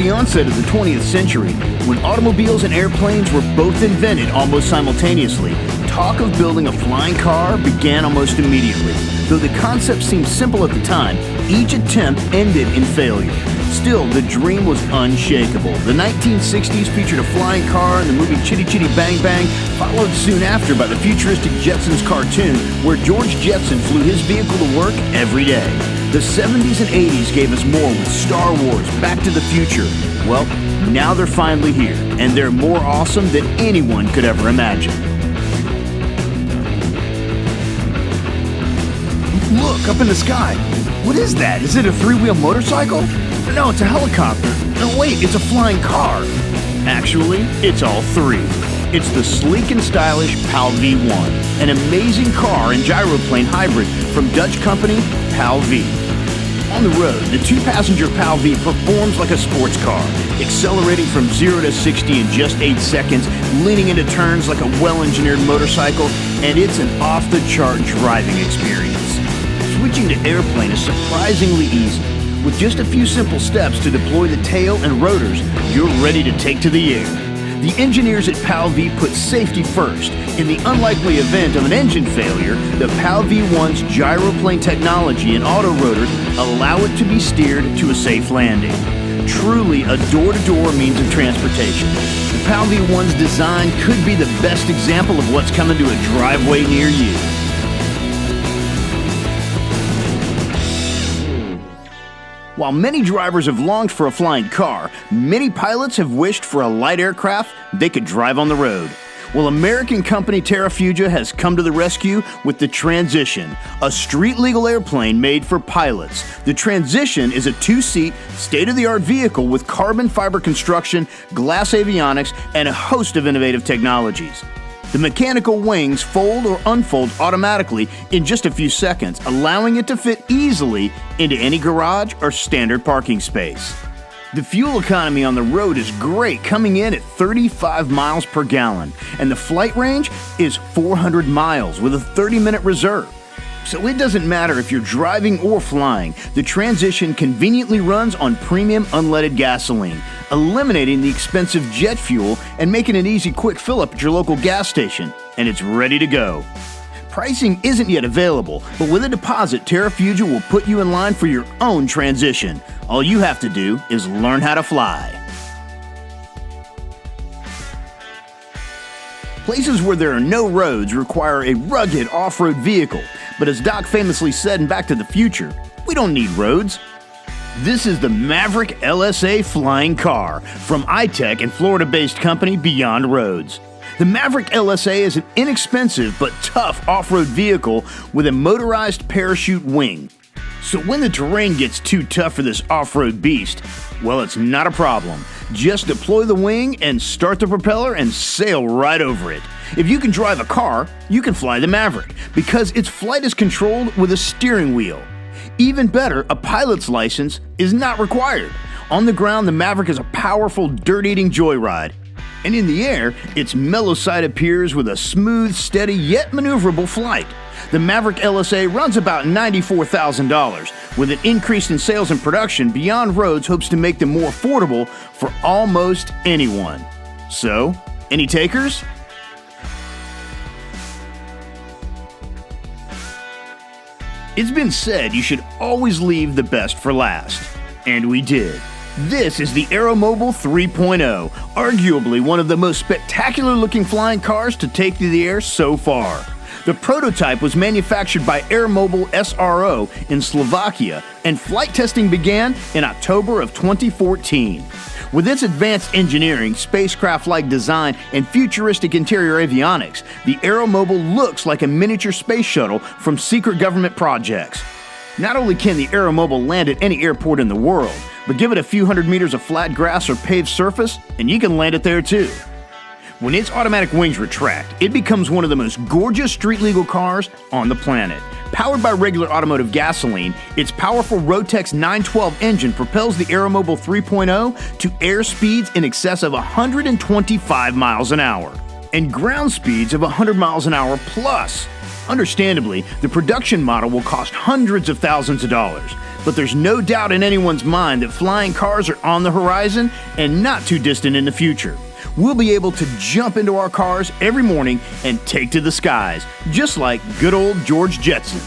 the onset of the 20th century, when automobiles and airplanes were both invented almost simultaneously, talk of building a flying car began almost immediately. Though the concept seemed simple at the time, each attempt ended in failure. Still, the dream was unshakable. The 1960s featured a flying car in the movie Chitty Chitty Bang Bang, followed soon after by the futuristic Jetsons cartoon, where George Jetson flew his vehicle to work every day. The 70s and 80s gave us more with Star Wars, Back to the Future. Well, now they're finally here, and they're more awesome than anyone could ever imagine. Look, up in the sky. What is that? Is it a three-wheel motorcycle? No, it's a helicopter. No, wait, it's a flying car. Actually, it's all three. It's the sleek and stylish PAL V1, an amazing car and gyroplane hybrid from Dutch company PAL V. On the road, the two-passenger PAL V performs like a sports car, accelerating from 0 to 60 in just 8 seconds, leaning into turns like a well-engineered motorcycle, and it's an off-the-chart driving experience. Switching to airplane is surprisingly easy. With just a few simple steps to deploy the tail and rotors, you're ready to take to the air. The engineers at PAL V put safety first. In the unlikely event of an engine failure, the PAL V1's gyroplane technology and auto rotors allow it to be steered to a safe landing. Truly a door-to-door means of transportation. The PAL V1's design could be the best example of what's coming to a driveway near you. While many drivers have longed for a flying car, many pilots have wished for a light aircraft they could drive on the road. Well, American company Terrafugia has come to the rescue with the Transition, a street-legal airplane made for pilots. The Transition is a two-seat, state-of-the-art vehicle with carbon fiber construction, glass avionics, and a host of innovative technologies. The mechanical wings fold or unfold automatically in just a few seconds, allowing it to fit easily into any garage or standard parking space. The fuel economy on the road is great, coming in at 35 miles per gallon, and the flight range is 400 miles with a 30-minute reserve. So it doesn't matter if you're driving or flying, the Transition conveniently runs on premium unleaded gasoline, eliminating the expensive jet fuel and making an easy quick fill-up at your local gas station, and it's ready to go. Pricing isn't yet available, but with a deposit, Terrafugia will put you in line for your own Transition. All you have to do is learn how to fly. Places where there are no roads require a rugged off-road vehicle, but as Doc famously said in Back to the Future, we don't need roads. This is the Maverick LSA flying car from iTech and Florida-based company Beyond Roads. The Maverick LSA is an inexpensive but tough off-road vehicle with a motorized parachute wing. So when the terrain gets too tough for this off-road beast, well, it's not a problem. Just deploy the wing and start the propeller and sail right over it. If you can drive a car, you can fly the Maverick, because its flight is controlled with a steering wheel. Even better, a pilot's license is not required. On the ground, the Maverick is a powerful, dirt-eating joyride. And in the air, its mellow side appears with a smooth, steady, yet maneuverable flight. The Maverick LSA runs about $94,000. With an increase in sales and production, Beyond Roads hopes to make them more affordable for almost anyone. So, any takers? It's been said you should always leave the best for last. And we did. This is the Aeromobile 3.0, arguably one of the most spectacular looking flying cars to take to the air so far. The prototype was manufactured by Aeromobile SRO in Slovakia, and flight testing began in October of 2014. With its advanced engineering, spacecraft-like design, and futuristic interior avionics, the Aeromobile looks like a miniature space shuttle from secret government projects. Not only can the Aeromobile land at any airport in the world, but give it a few hundred meters of flat grass or paved surface, and you can land it there too. When its automatic wings retract, it becomes one of the most gorgeous street-legal cars on the planet. Powered by regular automotive gasoline, its powerful Rotex 912 engine propels the Aeromobile 3.0 to air speeds in excess of 125 miles an hour, and ground speeds of 100 miles an hour plus. Understandably, the production model will cost hundreds of thousands of dollars, But there's no doubt in anyone's mind that flying cars are on the horizon and not too distant in the future. We'll be able to jump into our cars every morning and take to the skies, just like good old George Jetson.